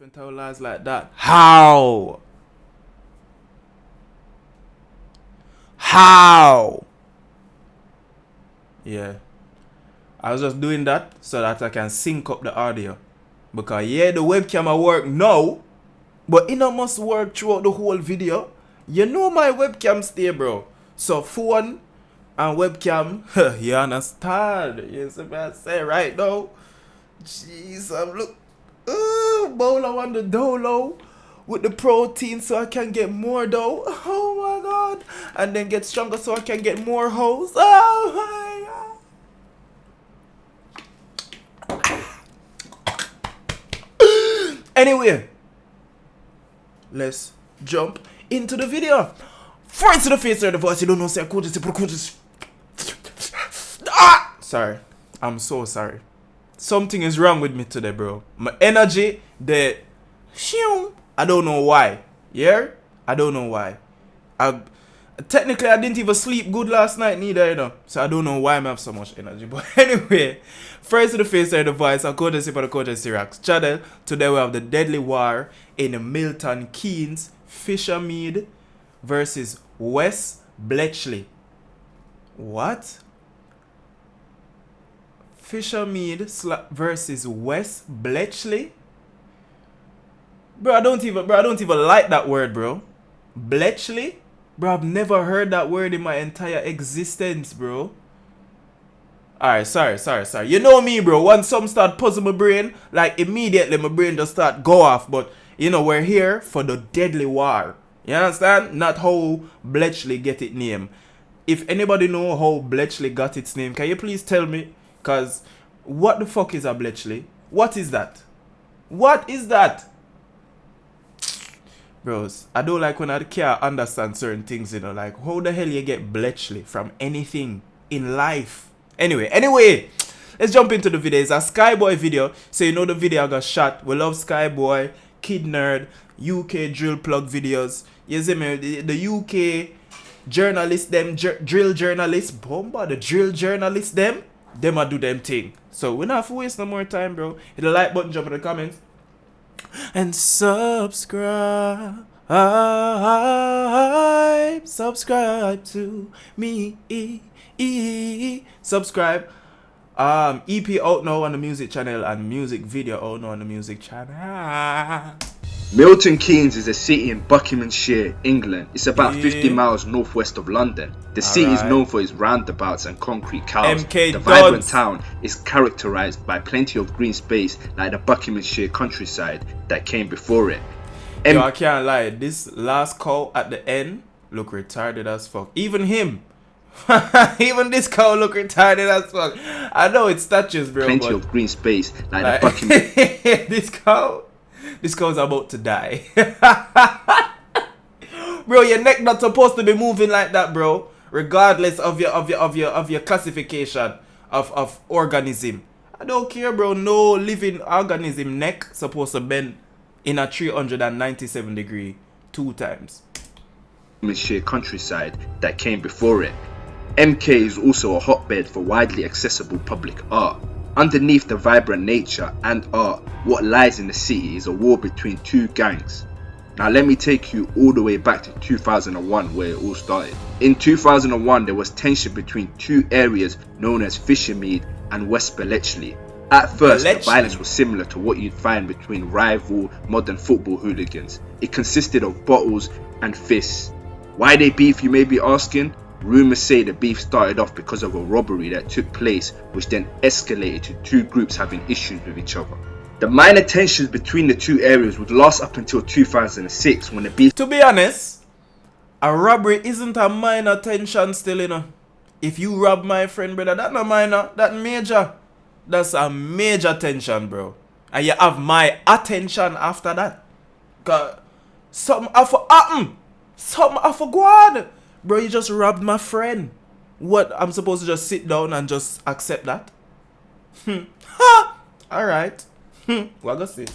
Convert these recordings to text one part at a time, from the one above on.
and tell lies like that. How? How? Yeah. I was just doing that so that I can sync up the audio. Because yeah, the webcam I work now, but it not must work throughout the whole video. You know my webcam stay, bro. So phone and webcam, you understand? You see what I say right now? Jeez, I'm look. Bowl I want the dolo with the protein so I can get more dough. Oh my god. And then get stronger so I can get more hoes. Oh my god. Anyway, let's jump into the video. First to the face of the voice, you don't know, say I could just sorry. I'm so sorry. Something is wrong with me today, bro. My energy, I don't know why. Yeah? I don't know why. Technically, I didn't even sleep good last night neither, you know. So I don't know why I have so much energy. But anyway, first to the face of the voice, I'm Kogency for the Kogency Rocks channel. Today we have the deadly war in Milton, Keynes, Fishermead versus West Bletchley. What? Fishermead versus West Bletchley? Bro, I don't even like that word, bro. Bletchley? Bro, I've never heard that word in my entire existence, bro. Alright, sorry. You know me, bro. Once some start puzzling my brain, like immediately my brain just start go off. But, you know, we're here for the deadly war. You understand? Not how Bletchley get its name. If anybody know how Bletchley got its name, can you please tell me? Because what the fuck is a Bletchley? What is that? What is that? Bros, I don't like when I can't understand certain things, you know. Like, how the hell you get Bletchley from anything in life? Anyway, let's jump into the video. It's a Skyboy video. So you know the video I got shot. We love Skyboy, Kid Nerd, UK drill plug videos. You see me? The UK journalists, them drill journalists, bomba, the drill journalists, them a do them thing. So we not have to waste no more time, bro. Hit the like button, jump in the comments, and subscribe. Subscribe to me. Subscribe. EP out now on the music channel and music video out now on the music channel. Milton Keynes is a city in Buckinghamshire, England. It's about 50 miles northwest of London. The city is known for its roundabouts and concrete cows. The vibrant town is characterized by plenty of green space like the Buckinghamshire countryside that came before it. Yo, I can't lie, this last cow at the end look retarded as fuck. Even him. Even this cow look retarded as fuck. I know it's statues, bro. Plenty of green space like the Buckinghamshire. This cow's about to die. Bro, your neck not supposed to be moving like that, bro. Regardless of your classification of organism. I don't care, bro. No living organism neck supposed to bend in a 397 degree 2 times. Buckinghamshire countryside that came before it. MK is also a hotbed for widely accessible public art. Underneath the vibrant nature and art, what lies in the city is a war between two gangs. Now let me take you all the way back to 2001 where it all started. In 2001 there was tension between two areas known as Fishermead and West Bletchley. At first the violence was similar to what you'd find between rival modern football hooligans. It consisted of bottles and fists. Why they beef, you may be asking? Rumours say the beef started off because of a robbery that took place, which then escalated to two groups having issues with each other. The minor tensions between the two areas would last up until 2006 when the beef... To be honest, a robbery isn't a minor tension still, you know. If you rob my friend, brother, that's not minor, that's major. That's a major tension, bro. And you have my attention after that. Cause something I for happen. Something I forgot. Bro, you just robbed my friend. What, I'm supposed to just sit down and just accept that? Ha! Alright. What I see?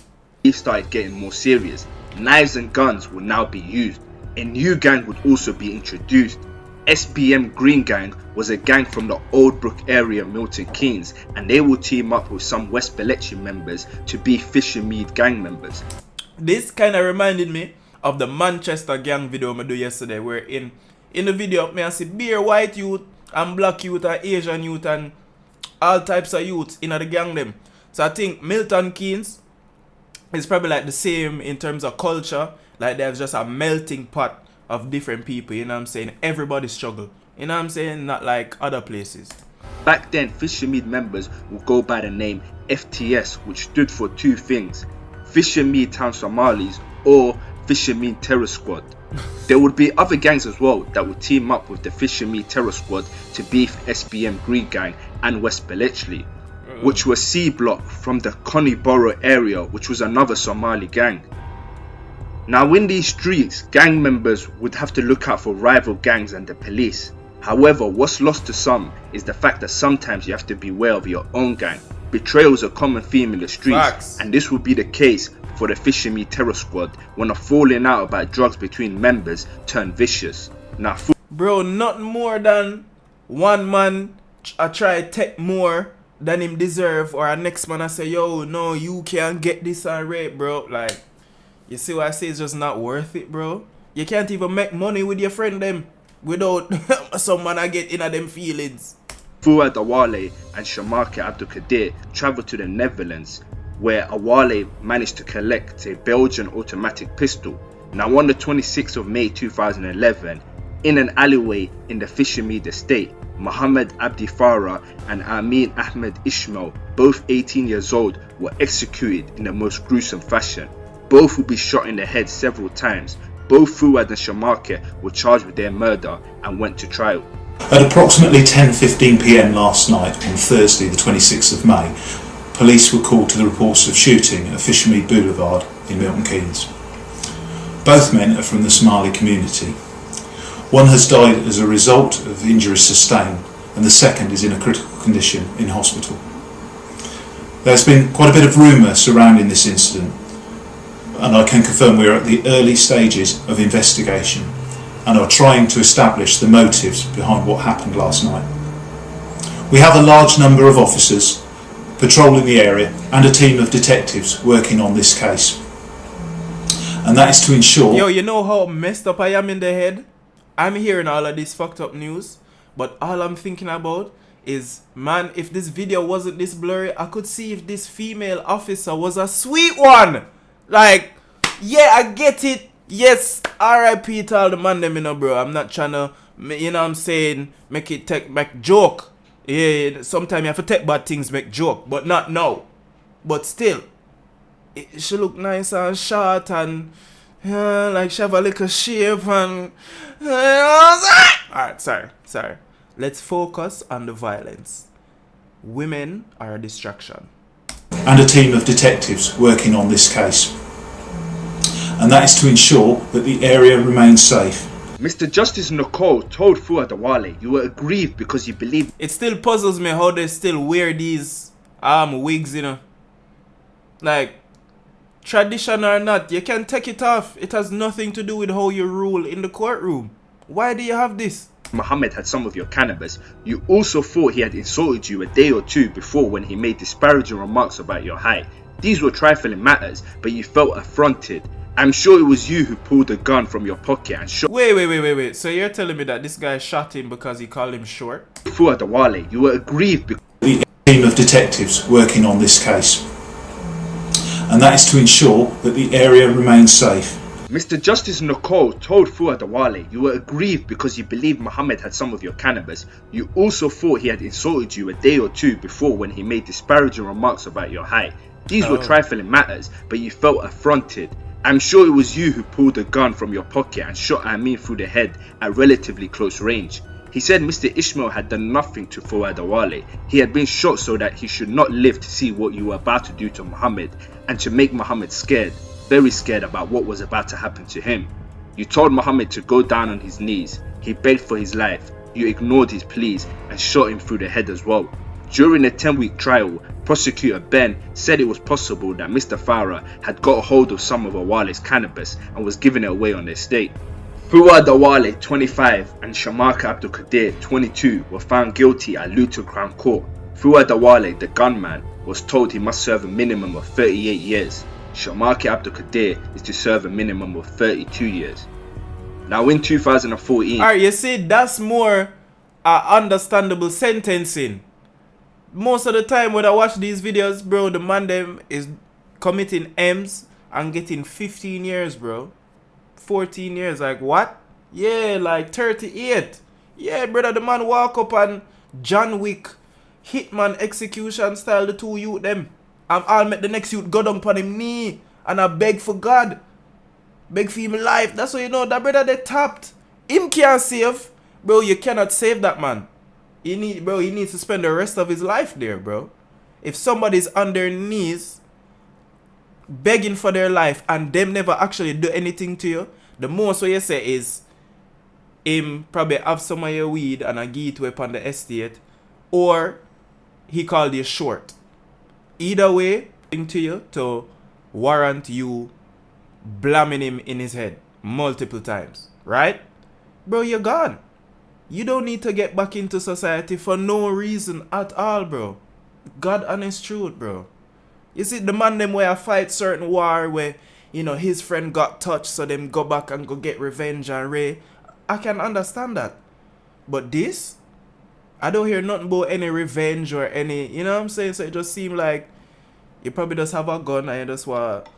Beef started getting more serious. Knives and guns would now be used. A new gang would also be introduced. SBM Green Gang was a gang from the Old Brook area, Milton Keynes, and they will team up with some West Bletchley members to be Fishermead gang members. This kind of reminded me of the Manchester gang video I do yesterday, where in the video me I see bare white youth and black youth and Asian youth and all types of youths in the gang them. So I think Milton Keynes is probably like the same in terms of culture. Like there's just a melting pot of different people, you know what I'm saying? Everybody struggle, you know what I'm saying? Not like other places. Back then, Fishermead members would go by the name FTS, which stood for two things: Fishermead Town Somalis or Fishermead Terror Squad. There would be other gangs as well that would team up with the Fishermead Terror Squad to beef SBM Greed Gang and West Bletchley, which were C Block from the Connie area, which was another Somali gang. Now in these streets, gang members would have to look out for rival gangs and the police. However, what's lost to some is the fact that sometimes you have to beware of your own gang. Betrayal is a common theme in the streets, Facts. and this would be the case for the Fishermead Terror Squad when a falling out about drugs between members turned vicious. Now, Bro, not more than one man I try to take more than him deserve, or a next man I say, yo, no, you can't get this and rape, bro. Like, you see what I say? It's just not worth it, bro. You can't even make money with your friend them without someone I get in them feelings. Fuad Awale and Shamaki Abdul Qadir travelled to the Netherlands, where Awale managed to collect a Belgian automatic pistol. Now on the 26th of May 2011, in an alleyway in the Fishermead estate, Mohammed Abdi Farah and Amin Ahmed Ismail, both 18 years old, were executed in the most gruesome fashion. Both will be shot in the head several times. Both Fuad and Shamaki were charged with their murder and went to trial. At approximately 10:15 p.m. last night, on Thursday the 26th of May, police were called to the reports of shooting at Fishermead Boulevard in Milton Keynes. Both men are from the Somali community. One has died as a result of injuries sustained, and the second is in a critical condition in hospital. There's been quite a bit of rumour surrounding this incident, and I can confirm we are at the early stages of investigation and are trying to establish the motives behind what happened last night. We have a large number of officers patrolling the area and a team of detectives working on this case, and that is to ensure... Yo, you know how messed up I am in the head? I'm hearing all of this fucked up news, but all I'm thinking about is, man, if this video wasn't this blurry, I could see if this female officer was a sweet one. Like, yeah, I get it. Yes, RIP to all the man them, you know, bro. I'm not trying to, you know what I'm saying, make joke. Yeah, sometimes you have to take bad things, make joke, but not now. But still, she look nice and short and like she have a little shape and... Alright, sorry. Let's focus on the violence. Women are a distraction. And a team of detectives working on this case, and that is to ensure that the area remains safe. Mr. Justice Nicole told Fuad Awale you were aggrieved because you believe... It still puzzles me how they still wear these wigs, you know. Like, tradition or not, you can take it off. It has nothing to do with how you rule in the courtroom. Why do you have this? Mohammed had some of your cannabis. You also thought he had insulted you a day or two before when he made disparaging remarks about your height. These were trifling matters, but you felt affronted. I'm sure it was you who pulled the gun from your pocket and shot... Wait. So you're telling me that this guy shot him because he called him short? Fuad Awale, you were aggrieved because... The team of detectives working on this case, and that is to ensure that the area remains safe. Mr. Justice Nicole told Fuad Awale you were aggrieved because you believed Mohammed had some of your cannabis. You also thought he had insulted you a day or two before when he made disparaging remarks about your height. These were trifling matters, but you felt affronted. I'm sure it was you who pulled the gun from your pocket and shot Amin through the head at relatively close range. He said Mr. Ishmael had done nothing to Fuad Awale. He had been shot so that he should not live to see what you were about to do to Mohammed, and to make Mohammed scared, very scared about what was about to happen to him. You told Mohammed to go down on his knees. He begged for his life. You ignored his pleas and shot him through the head as well. During the 10-week trial, Prosecutor Ben said it was possible that Mr. Farah had got a hold of some of Awale's cannabis and was giving it away on the estate. Fuad Awale, 25, and Shamaki Abdul Qadir, 22, were found guilty at Luton Crown Court. Fuad Awale, the gunman, was told he must serve a minimum of 38 years. Shamaki Abdul Qadir is to serve a minimum of 32 years. Now in 2014... Alright, you see, that's more understandable sentencing. Most of the time when I watch these videos, bro, the man them is committing M's and getting 15 years, bro. 14 years, like what? Yeah, like 38. Yeah, brother, the man walk up and John Wick, hitman execution style, the two youth them. I'll make the next youth go down upon him knee and I beg for God. Beg for him life. That's what you know, that brother they tapped. Him can't save. Bro, you cannot save that man. He needs to spend the rest of his life there, bro. If somebody's on their knees begging for their life and them never actually do anything to you, the most what you say is him probably have some of your weed and a give it to upon the estate, or he called you short. Either way, to you to warrant you blaming him in his head multiple times, right? Bro, you're gone. You don't need to get back into society for no reason at all, bro. God honest truth, bro. You see, the man them where I fight certain war where, you know, his friend got touched, so them go back and go get revenge and Ray. I can understand that. But this, I don't hear nothing about any revenge or any, you know what I'm saying? So it just seems like you probably just have a gun and you just want to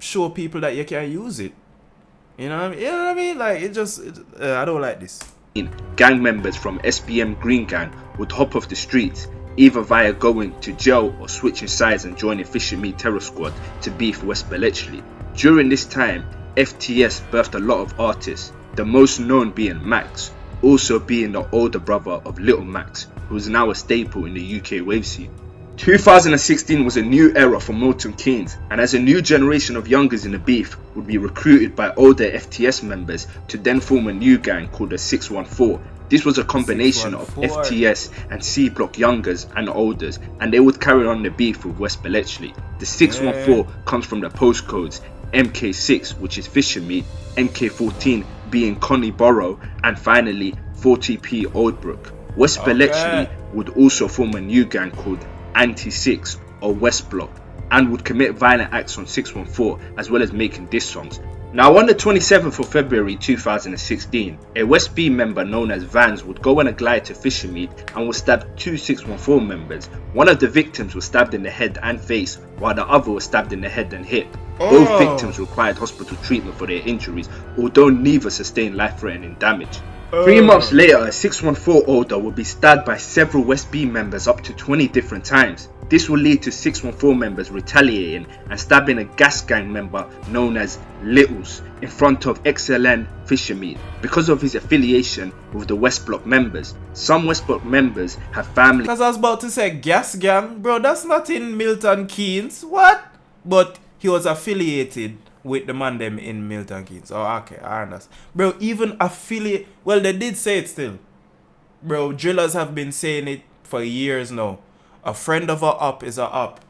show people that you can use it. You know what I mean? You know what I mean? Like, I don't like this. Gang members from SBM Green Gang would hop off the streets, either via going to jail or switching sides and joining Fishermead Terror Squad to beef West Bletchley. During this time, FTS birthed a lot of artists, the most known being Max, also being the older brother of Little Max, who is now a staple in the UK wave scene. 2016 was a new era for Milton Keynes, and as a new generation of youngers in the beef would be recruited by older FTS members to then form a new gang called the 614. This was a combination of FTS and C Block youngers and olders, and they would carry on the beef with West Bletchley. The 614 comes from the postcodes MK6, which is Fishermead, MK14 being Connie Borough, and finally 40p Oldbrook. West Bletchley would also form a new gang called Anti-6 or West Block, and would commit violent acts on 614 as well as making diss songs. Now on the 27th of February 2016, a West B member known as Vans would go on a glide to Fishermead and would stab two 614 members. One of the victims was stabbed in the head and face, while the other was stabbed in the head and hip. Both victims required hospital treatment for their injuries, although neither sustained life-threatening damage. 3 months later, a 614 older would be stabbed by several West B members up to 20 different times. This will lead to 614 members retaliating and stabbing a gas gang member known as Littles in front of XLN Fishermead because of his affiliation with the West Block members. Some West Block members have family. Because I was about to say gas gang, bro, that's not in Milton Keynes. What? But he was affiliated with the man them in Milton Keynes. Oh, okay, I understand. Bro, even affiliate, well, they did say it still. Bro, drillers have been saying it for years now. A friend of a up is a up.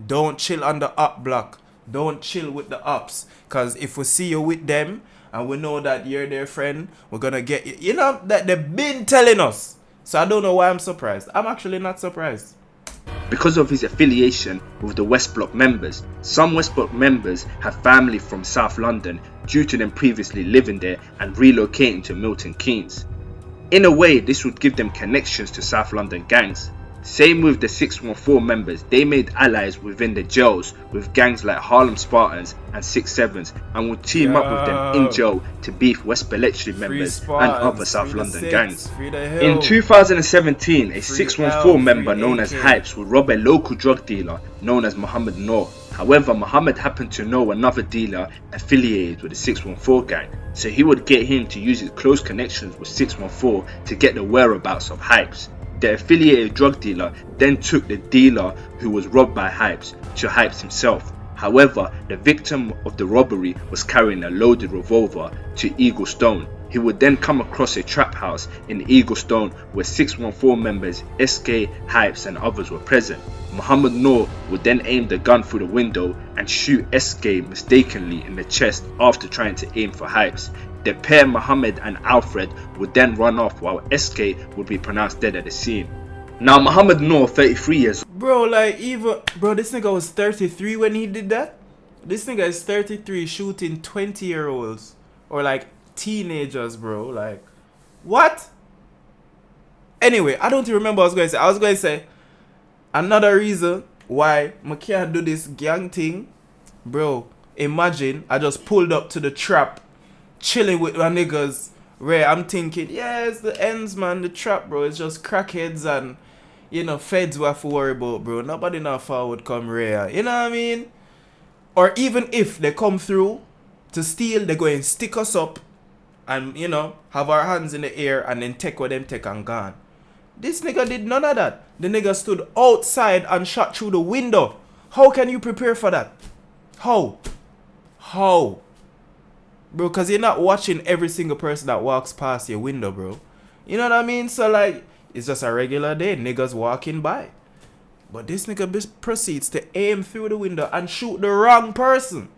Don't chill on the up block. Don't chill with the ups. Because if we see you with them and we know that you're their friend, we're going to get you. You know, that they've been telling us. So I don't know why I'm surprised. I'm actually not surprised. Because of his affiliation with the West Block members, some West Block members have family from South London due to them previously living there and relocating to Milton Keynes. In a way, this would give them connections to South London gangs. Same with the 614 members, they made allies within the jails with gangs like Harlem Spartans and 6-7s and would team up with them in jail to beef West Bletchley members and other South London gangs. In 2017, a 614 member known as Hypes would rob a local drug dealer known as Muhammad Noor. However, Muhammad happened to know another dealer affiliated with the 614 gang, so he would get him to use his close connections with 614 to get the whereabouts of Hypes. The affiliated drug dealer then took the dealer who was robbed by Hypes to Hypes himself. However, the victim of the robbery was carrying a loaded revolver to Eagle Stone. He would then come across a trap house in Eagle Stone where 614 members, SK, Hypes and others were present. Muhammad Noor would then aim the gun through the window and shoot SK mistakenly in the chest after trying to aim for Hypes. The pair Muhammad and Alfred would then run off while SK would be pronounced dead at the scene. Now Muhammad Noor, 33 years. Bro, like even, bro, this nigga was 33 when he did that? This nigga is 33 shooting 20-year-olds or like teenagers, bro. Like, what? Anyway, I don't even remember what I was going to say. I was going to say another reason why I can't do this gang thing, bro. Imagine I just pulled up to the trap, chilling with my niggas. Where I'm thinking, yeah, it's the ends, man. The trap, bro. It's just crackheads and, you know, feds we have to worry about, bro. Nobody not forward come rare. You know what I mean? Or even if they come through to steal, they go and stick us up and, you know, have our hands in the air and then take what them take and gone. This nigga did none of that. The nigga stood outside and shot through the window. How can you prepare for that? How? Bro, because you're not watching every single person that walks past your window, bro. You know what I mean? So, like, it's just a regular day. Niggas walking by. But this nigga proceeds to aim through the window and shoot the wrong person.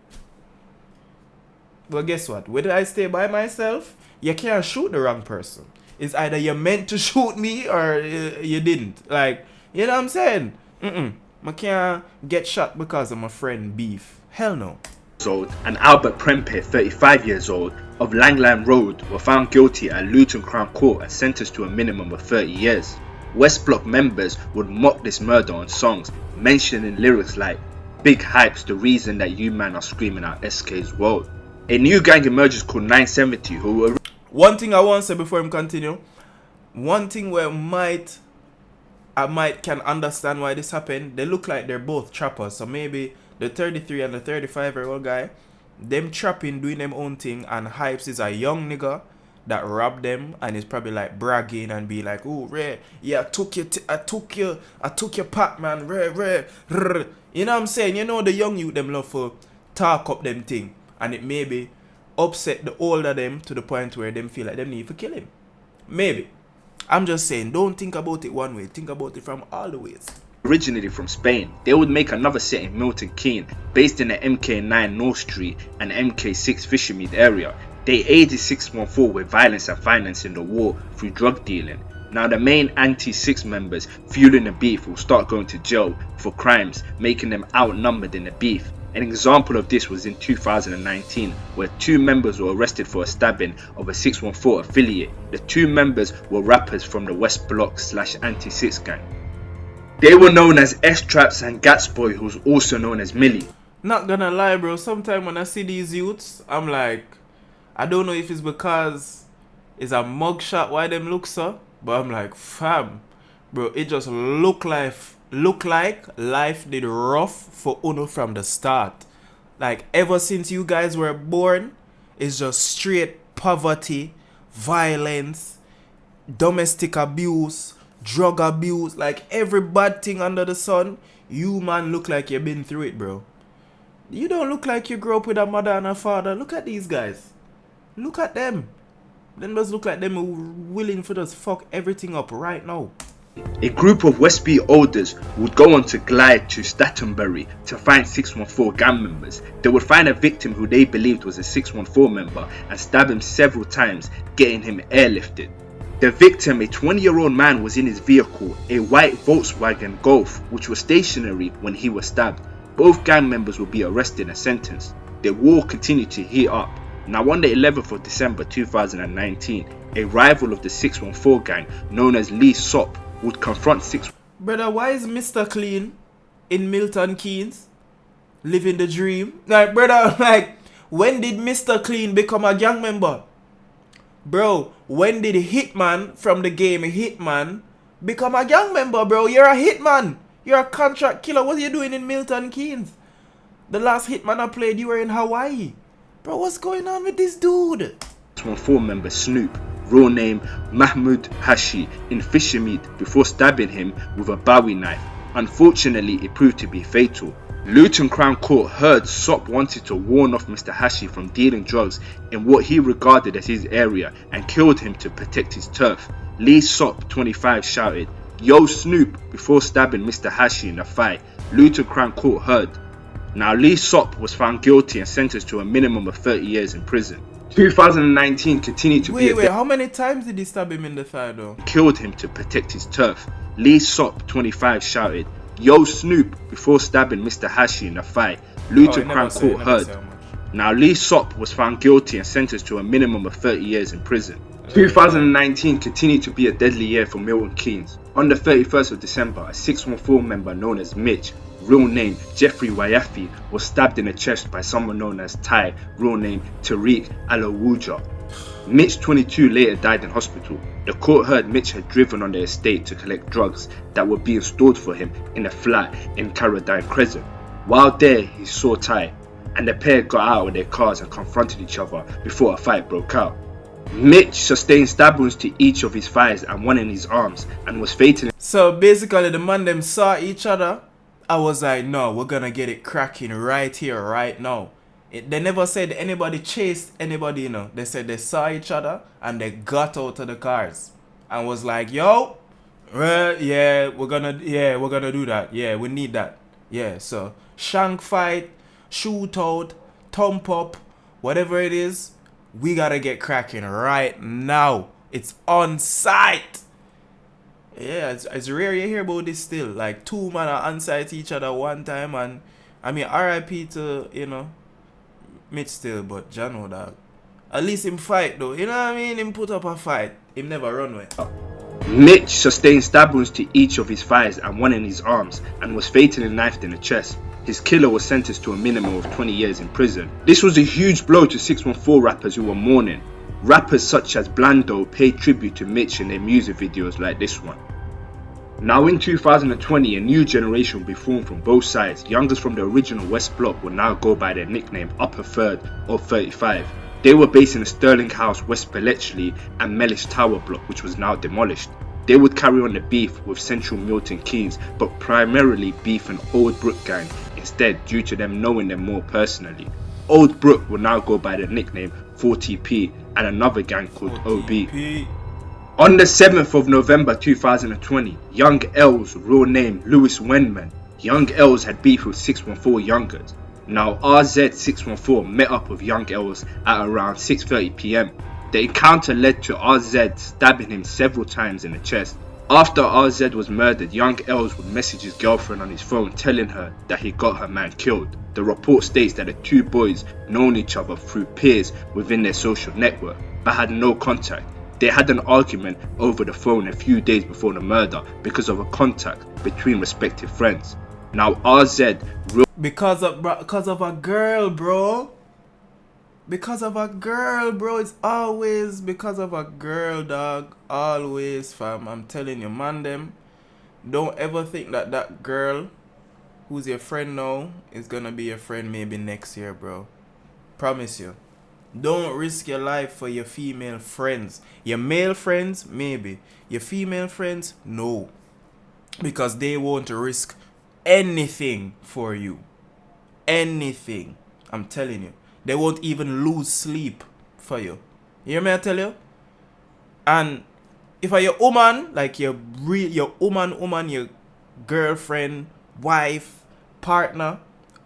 Well, guess what? Whether I stay by myself, you can't shoot the wrong person. It's either you meant to shoot me or you didn't. Like, you know what I'm saying? I can't get shot because of my friend beef. Hell no. Old and Albert Prempe, 35 years old, of Langland Road, were found guilty at Luton Crown Court and sentenced to a minimum of 30 years. West Block members would mock this murder on songs, mentioning lyrics like, "Big hype's the reason that you man are screaming out SK's world." A new gang emerges called 970 who were... One thing I want to say before I continue, one thing where I can understand why this happened, they look like they're both trappers, so maybe the 33 and the 35-year-old guy, them trapping, doing them own thing, and Hypes is a young nigga that robbed them and is probably like bragging and be like, "Oh, Ray, yeah, I took your pack, man, Ray. You know what I'm saying? You know the young youth them love for talk up them thing, and it maybe upset the older them to the point where them feel like them need to kill him. Maybe. I'm just saying, don't think about it one way, think about it from all the ways. Originally from Spain, they would make another set in Milton Keynes, based in the MK9 North Street and MK6 Fishermead area. They aided 614 with violence and financing the war through drug dealing. Now the main anti-6 members fueling the beef will start going to jail for crimes, making them outnumbered in the beef. An example of this was in 2019, where 2 members were arrested for a stabbing of a 614 affiliate. The 2 members were rappers from the West Block / anti-6 gang. They were known as S-Traps and Gatsboy, who was also known as Millie. Not gonna lie, bro, sometimes when I see these youths, I'm like, I don't know if it's because it's a mugshot why them look so, but I'm like, fam, bro, it just look like life did rough for Uno from the start. Like, ever since you guys were born, it's just straight poverty, violence, domestic abuse, drug abuse, like every bad thing under the sun. You man look like you've been through it, bro. You don't look like you grew up with a mother and a father. Look at these guys. Look at them. Them just look like them who willing for just fuck everything up right now. A group of Westby Olders would go on to glide to Stattenbury to find 614 gang members. They would find a victim who they believed was a 614 member and stab him several times, getting him airlifted. The victim, a 20-year-old man, was in his vehicle, a white Volkswagen Golf, which was stationary when he was stabbed. Both gang members would be arrested and sentenced. The war continued to heat up. Now on the 11th of December 2019, a rival of the 614 gang, known as Lee Sop, would confront 6... Brother, why is Mr. Clean in Milton Keynes living the dream? Like, brother, like, when did Mr. Clean become a gang member? Bro, when did Hitman from the game Hitman become a gang member, bro? You're a hitman. You're a contract killer. What are you doing in Milton Keynes? The last Hitman I played, you were in Hawaii. Bro, what's going on with this dude? 614 member Snoop, real name Mahmoud Hashi, in Fishermead before stabbing him with a Bowie knife. Unfortunately, it proved to be fatal. Luton Crown Court heard Sop wanted to warn off Mr. Hashi from dealing drugs in what he regarded as his area and killed him to protect his turf. Lee Sop, 25, shouted, "Yo Snoop," before stabbing Mr. Hashi in a fight. Luton Crown Court heard. Now Lee Sop was found guilty and sentenced to a minimum of 30 years in prison. 2019 continued to be Wait, how many times did he stab him in the thigh though? Killed him to protect his turf. Lee Sop, 25, shouted, Yo Snoop before stabbing Mr. Hashi in a fight. Luton Crown Court heard. Now Lee Sop was found guilty and sentenced to a minimum of 30 years in prison. 2019 continued to be a deadly year for Milton Keynes. On the 31st of December, a 614 member known as Mitch, real name Jeffrey Wayafi, was stabbed in the chest by someone known as Ty, real name Tariq Alawuja. Mitch, 22, later died in hospital. The court heard Mitch had driven on the estate to collect drugs that were being stored for him in a flat in Caradine Crescent. While there, he saw Ty, and the pair got out of their cars and confronted each other before a fight broke out. Mitch sustained stab wounds to each of his thighs and one in his arms and was fatally. So basically the man them saw each other. I was like, no, we're gonna get it cracking right here, right now. They never said anybody chased anybody, you know. They said they saw each other and they got out of the cars and was like, yo, yeah, we're gonna do that. Yeah, we need that. Yeah, so shank fight, shootout, thump up, whatever it is, we gotta get cracking right now. It's on site. Yeah, it's rare you hear about this still. Like, two men are on site each other one time, and I mean, RIP to, you know, Mitch still, but Jano, dog. At least him fight though, you know what I mean? Him put up a fight. Him never run away. Mitch sustained stab wounds to each of his thighs and one in his arms and was fatally knifed in the chest. His killer was sentenced to a minimum of 20 years in prison. This was a huge blow to 614 rappers who were mourning. Rappers such as Blando paid tribute to Mitch in their music videos like this one. Now in 2020, a new generation will be formed from both sides. Youngers from the original West Block will now go by their nickname Upper Third or 35. They were based in the Sterling House, West Bletchley and Mellish Tower block, which was now demolished. They would carry on the beef with Central Milton Keynes, but primarily beef an Old Brook gang instead, due to them knowing them more personally. Old Brook will now go by the nickname 40p and another gang called 40p. OB. On the 7th of November 2020, Young L's real name Lewis Wenman. Young L's had beef with 614 Youngers. Now RZ614 met up with Young L's at around 6:30 PM. The encounter led to RZ stabbing him several times in the chest. After RZ was murdered, Young L's would message his girlfriend on his phone telling her that he got her man killed. The report states that the two boys known each other through peers within their social network, but had no contact. They had an argument over the phone a few days before the murder because of a contact between respective friends. Now RZ because of a girl, bro. Because of a girl, bro. It's always because of a girl, dog. Always, fam. I'm telling you, man, them. Don't ever think that that girl who's your friend now is gonna be your friend maybe next year, bro. Promise you. Don't risk your life for your female friends. Your male friends, maybe. Your female friends, no. Because they won't risk anything for you. Anything. I'm telling you. They won't even lose sleep for you. You hear me I tell you? And if are your woman, like your woman, your girlfriend, wife, partner,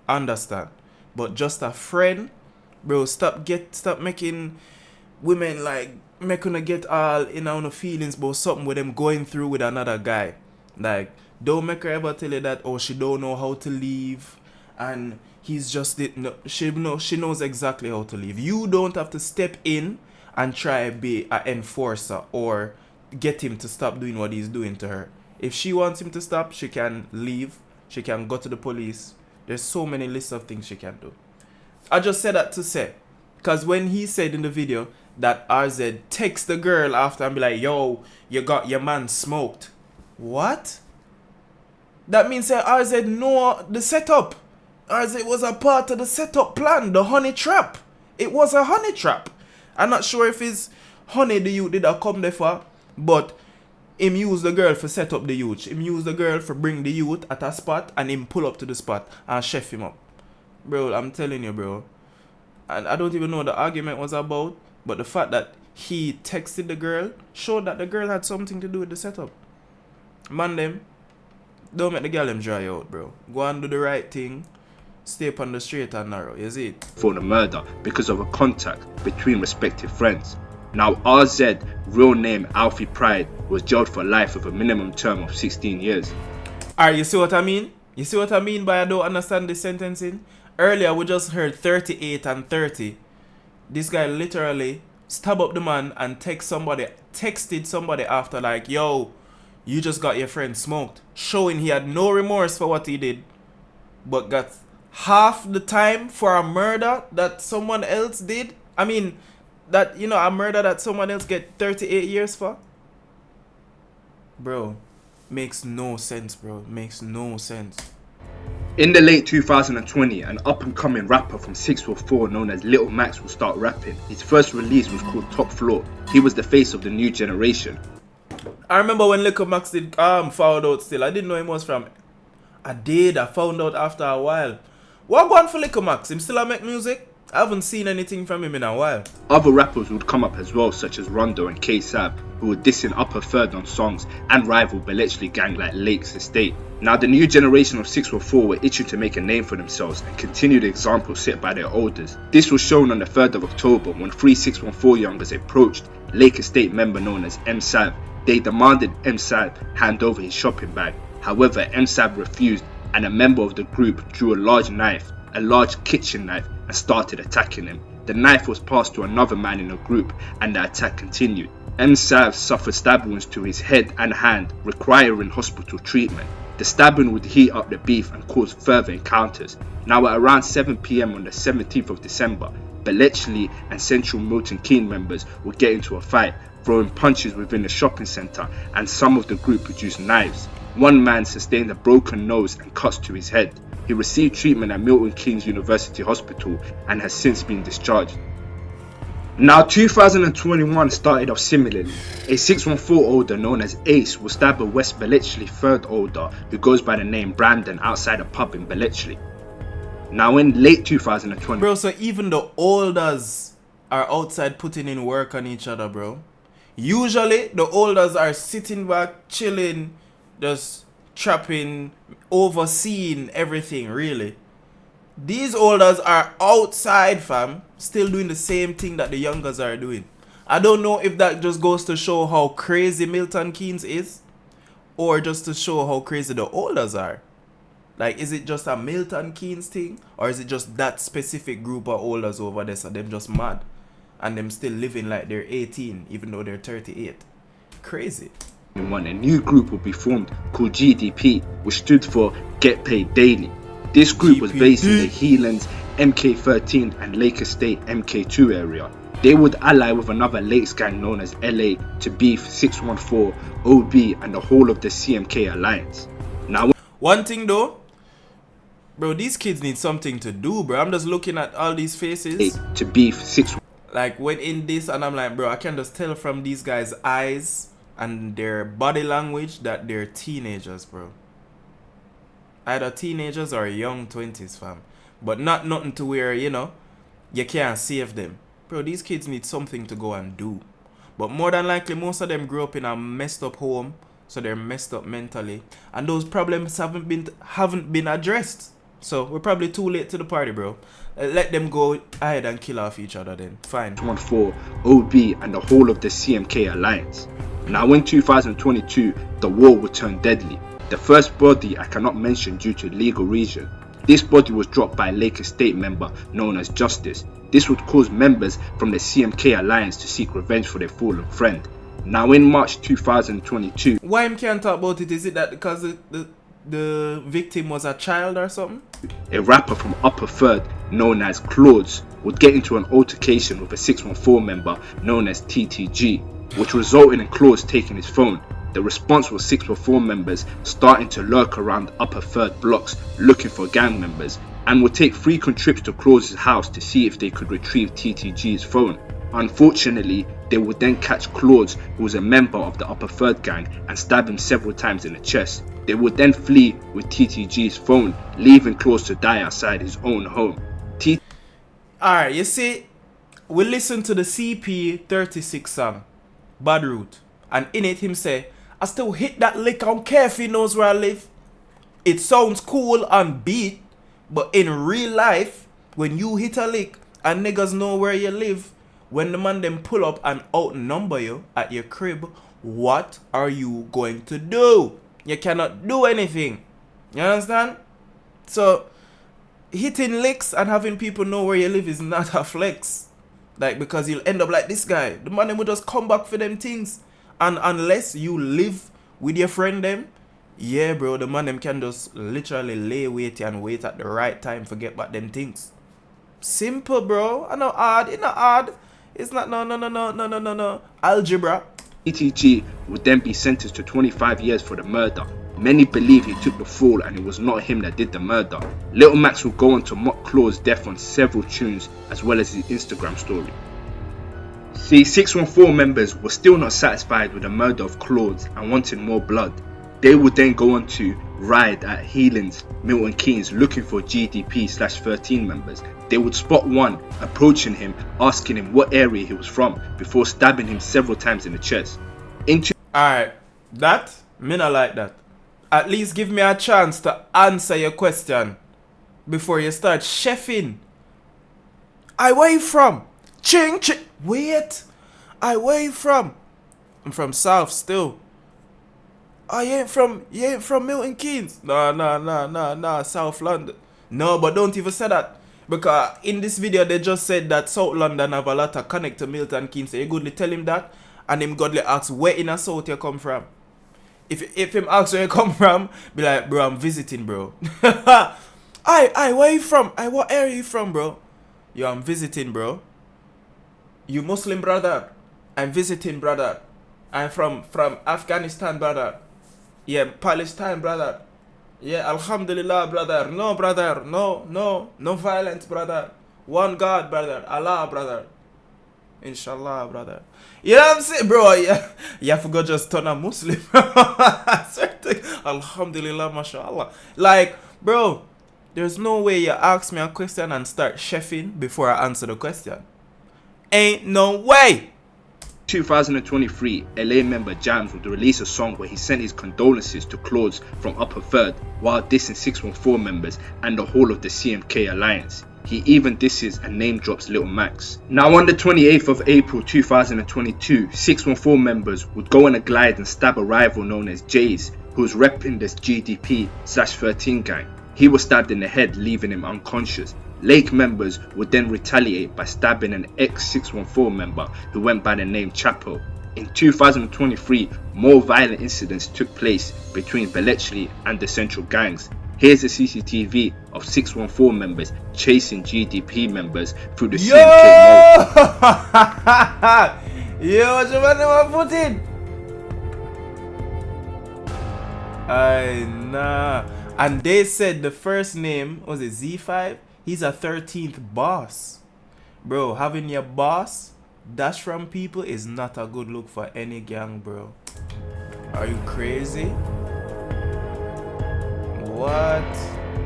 understand. But just a friend, bro, stop making women like making get all in our feelings about something with them going through with another guy. Like, don't make her ever tell you that, oh, she don't know how to leave and he's just she knows exactly how to leave. You don't have to step in and try to be an enforcer or get him to stop doing what he's doing to her. If she wants him to stop, she can leave. She can go to the police. There's so many lists of things she can do. I just said that to say, because when he said in the video that RZ texts the girl after and be like, yo, you got your man smoked. What? That means that RZ know the setup. RZ was a part of the setup plan, the honey trap. It was a honey trap. I'm not sure if it's honey the youth did I come there for, but him use the girl for set up the youth. Him use the girl for bring the youth at a spot and him pull up to the spot and chef him up. Bro, I'm telling you, bro. And I don't even know what the argument was about, but the fact that he texted the girl showed that the girl had something to do with the setup. Man, them, don't make the girl them dry out, bro. Go and do the right thing. Stay up on the straight and narrow, you see it? For the murder because of a contact between respective friends. Now RZ, real name Alfie Pride, was jailed for life with a minimum term of 16 years. Alright, you see what I mean? You see what I mean by I don't understand the sentencing? Earlier we just heard 38 and 30. This guy literally stabbed up the man and texted somebody after like, yo, you just got your friend smoked. Showing he had no remorse for what he did. But got half the time for a murder that someone else did. I mean, that, you know, a murder that someone else get 38 years for. Bro, makes no sense, bro. Makes no sense. In the late 2020, an up-and-coming rapper from 614 known as Little Max will start rapping. His first release was called Top Floor. He was the face of the new generation. I remember when Little Max did found out still. I didn't know him was from. I found out after a while. What going for Little Max? Him still a make music? I haven't seen anything from him in a while. Other rappers would come up as well, such as Rondo and CASHAPP, who were dissing Upper Third on songs and rival Bletchley gang like Lakes Estate. Now the new generation of 614 were itching to make a name for themselves and continue the example set by their elders. This was shown on the 3rd of October when three 614 youngers approached Lake Estate member known as M. Sav. They demanded M. Sav hand over his shopping bag. However, M. Sav refused and a member of the group drew a large kitchen knife, and started attacking him. The knife was passed to another man in the group and the attack continued. M. Sav suffered stab wounds to his head and hand, requiring hospital treatment. The stabbing would heat up the beef and cause further encounters. Now at around 7 PM on the 17th of December, Bletchley and Central Milton Keynes members would get into a fight, throwing punches within the shopping centre, and some of the group produced knives. One man sustained a broken nose and cuts to his head. He received treatment at Milton Keynes University Hospital and has since been discharged. Now 2021 started off similarly. A 614 older known as Ace will stab a West Bletchley third older who goes by the name Brandon outside a pub in Bletchley. Now in late 2020... Bro, so even the olders are outside putting in work on each other, bro. Usually the olders are sitting back, chilling, just trapping, overseeing everything, really. These olders are outside, fam, still doing the same thing that the youngers are doing. I don't know if that just goes to show how crazy Milton Keynes is, or just to show how crazy the olders are. Like, is it just a Milton Keynes thing, or is it just that specific group of olders over there, so them just mad, and them still living like they're 18, even though they're 38? Crazy. A new group will be formed called GDP, which stood for Get Paid Daily. This group was based in the Heelands MK13 and Lake Estate MK2 area. They would ally with another Lakes gang known as LA to beef 614, OB and the whole of the CMK alliance. Now, one thing though, bro, these kids need something to do, bro. I'm just looking at all these faces. To beef 6. Like, when in this, and I'm like, bro, I can just tell from these guys' eyes and their body language that they're teenagers, bro. Either teenagers or young 20s, fam. But not nothing to where, you know, you can't save them. Bro, these kids need something to go and do. But more than likely, most of them grew up in a messed up home, so they're messed up mentally. And those problems haven't been addressed. So we're probably too late to the party, bro. Let them go ahead and kill off each other then. Fine. 614, OB and the whole of the CMK alliance. Now in 2022, the war would turn deadly. The first body I cannot mention due to legal reason. This body was dropped by a Lake Estate member known as Justice. This would cause members from the CMK alliance to seek revenge for their fallen friend. Now in March 2022... Why him can't talk about it? Is it that because the victim was a child or something? A rapper from Upper Third known as Claudes would get into an altercation with a 614 member known as TTG, which resulted in Claudes taking his phone. The response was 614 members starting to lurk around Upper Third blocks looking for gang members, and would take frequent trips to Claudes' house to see if they could retrieve TTG's phone. Unfortunately, they would then catch Claudes, who was a member of the Upper Third gang, and stab him several times in the chest. They would then flee with TTG's phone, leaving Claudes to die outside his own home. Alright, you see, we listened to the CP36 song, Bad Root, and in it him say, I still hit that lick, I don't care if he knows where I live. It sounds cool on beat, but in real life, when you hit a lick and niggas know where you live, when the man them pull up and outnumber you at your crib, what are you going to do? You cannot do anything. You understand? So hitting licks and having people know where you live is not a flex. Like, because you'll end up like this guy. The man will just come back for them things. And unless you live with your friend them, yeah, bro, the man them can just literally lay wait and wait at the right time for get back them things. Simple, bro. I know hard. It's not hard. It's not no algebra. ETG would then be sentenced to 25 years for the murder. Many believe he took the fall and it was not him that did the murder. Little Max will go on to mock Claude's death on several tunes as well as his Instagram story. See, 614 members were still not satisfied with the murder of Claude and wanted more blood. They would then go on to ride at Healands, Milton Keynes looking for GDP/13 members. They would spot one approaching him, asking him what area he was from before stabbing him several times in the chest. Alright, that, me not like that. At least give me a chance to answer your question before you start chefing. Where you from? Ching. Wait. Where you from? I'm from South still. Oh, you ain't from Milton Keynes? No, South London. No, but don't even say that. Because in this video, they just said that South London have a lot of connect to Milton Keynes. So you goodly tell him that. And him godly ask where in a South you come from. If him ask where you come from, be like, bro, I'm visiting, bro. Where you from? What area you from, bro? Yo, I'm visiting, bro. You Muslim brother? I'm visiting, brother. I'm from Afghanistan, brother. Yeah, Palestine, brother. Yeah, Alhamdulillah, brother. No, brother. No violence, brother. One God, brother. Allah, brother. Inshallah, brother. You know what I'm saying, bro? Yeah, you forgot just turn a Muslim. Alhamdulillah, mashallah. Like, bro, there's no way you ask me a question and start chefing before I answer the question. Ain't no way. 2023, LA member Jams would release a song where he sent his condolences to Claude from Upper Third while dissing 614 members and the whole of the CMK alliance. He even disses and name drops Little Max. Now on the 28th of April 2022, 614 members would go on a glide and stab a rival known as Jays, who was repping this GDP/13 gang. He was stabbed in the head, leaving him unconscious. Lake members would then retaliate by stabbing an ex-614 member who went by the name Chapo. In 2023, more violent incidents took place between Bletchley and the central gangs. Here's the CCTV of 614 members chasing GDP members through the CMK mall. Yo, what you want to put in? Nah. And they said the first name, was it Z5? He's a 13th boss. Bro, having your boss dash from people is not a good look for any gang, bro. Are you crazy? What?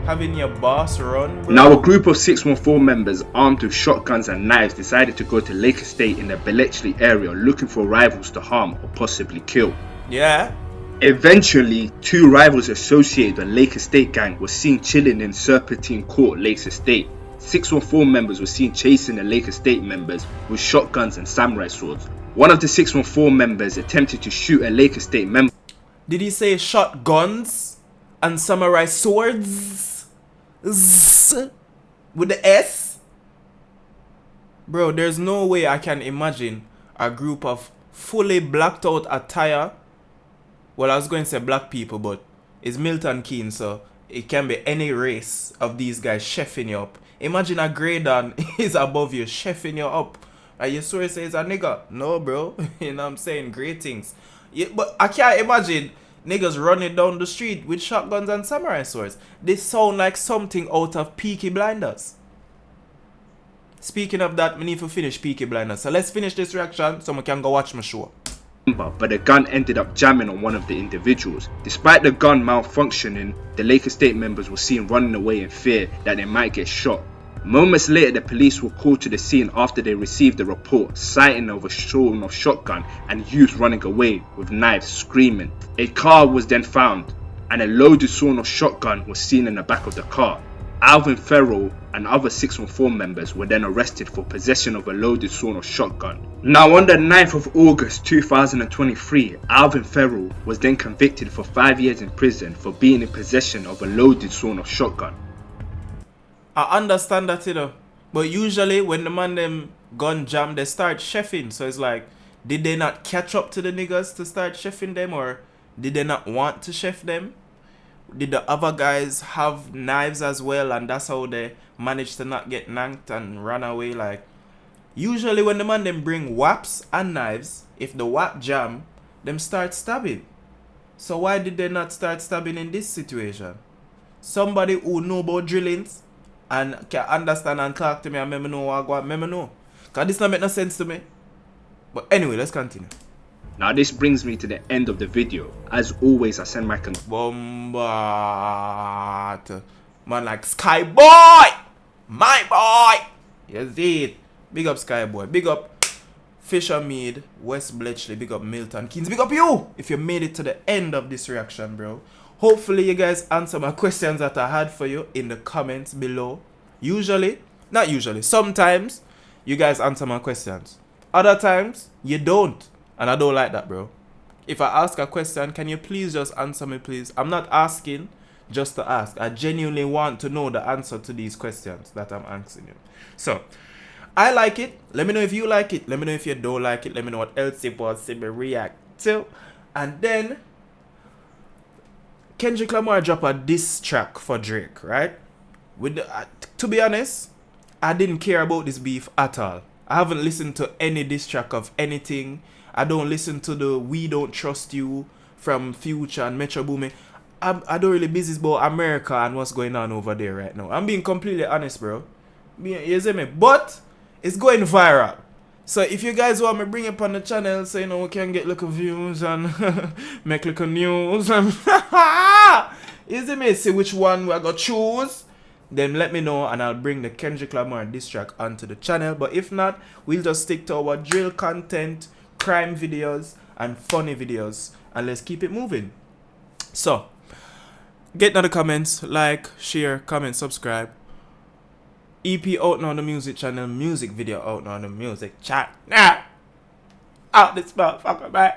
Having your boss run, bro? Now a group of 614 members armed with shotguns and knives decided to go to Lake Estate in the Bletchley area looking for rivals to harm or possibly kill. Yeah. Eventually, two rivals associated with the Lake Estate gang were seen chilling in Serpentine Court, Lake Estate. 614 members were seen chasing the Lake Estate members with shotguns and samurai swords. One of the 614 members attempted to shoot a Lake Estate member. Did he say shotguns and samurai swords? With the S? Bro, there's no way I can imagine a group of fully blacked out attire. Well, I was going to say black people, but it's Milton Keynes, so it can be any race of these guys chefing you up. Imagine a grey Dan is above you, chefing you up. And you swear say it's a nigga. No, bro. You know what I'm saying? Great things. Yeah, but I can't imagine niggas running down the street with shotguns and samurai swords. They sound like something out of Peaky Blinders. Speaking of that, we need to finish Peaky Blinders. So let's finish this reaction so we can go watch my show. But the gun ended up jamming on one of the individuals. Despite the gun malfunctioning, the Lake Estate members were seen running away in fear that they might get shot. Moments later, the police were called to the scene after they received a report citing of a sawn off shotgun and youth running away with knives screaming. A car was then found and a loaded sawn off shotgun was seen in the back of the car. Alvin Ferrell and other 614 members were then arrested for possession of a loaded sawn-off shotgun. Now on the 9th of August 2023, Alvin Ferrell was then convicted for 5 years in prison for being in possession of a loaded sawn-off shotgun. I understand that, you know, but usually when the man them gun jam, they start chefing. So it's like, did they not catch up to the niggas to start chefing them, or did they not want to chef them? Did the other guys have knives as well, and that's how they managed to not get nanked and run away? Like, usually when the man them bring whaps and knives, if the whap jam, them start stabbing. So why did they not start stabbing in this situation? Somebody who know about drillings and can understand and talk to me and me know what I go, me know. Cause this not make no sense to me. But anyway, let's continue. Now this brings me to the end of the video. As always, I send my Bombat. Man like Skyboy! My boy! You see it. Big up Skyboy. Big up Fishermead, West Bletchley. Big up Milton, Keynes. Big up you! If you made it to the end of this reaction, bro. Hopefully you guys answer my questions that I had for you in the comments below. Sometimes you guys answer my questions. Other times, you don't. And I don't like that, bro. If I ask a question, can you please just answer me, please? I'm not asking just to ask. I genuinely want to know the answer to these questions that I'm asking you. So, I like it. Let me know if you like it. Let me know if you don't like it. Let me know what else you want to see me react to. And then, Kendrick Lamar drop a diss track for Drake, right? To be honest, I didn't care about this beef at all. I haven't listened to any diss track of anything. I don't listen to the We Don't Trust You from Future and Metro Boomin. I don't really business about America and what's going on over there right now. I'm being completely honest, bro. You see me? But it's going viral. So if you guys want me bring it on the channel so you know we can get little views and make little news and you see me? See which one we gonna choose. Then let me know and I'll bring the Kendrick Lamar diss track onto the channel. But if not, we'll just stick to our drill content, crime videos and funny videos, and let's keep it moving. So get in the comments, like, share, comment, subscribe. EP out now on the music channel, music video out now on the music chat. Now out this motherfucker, man.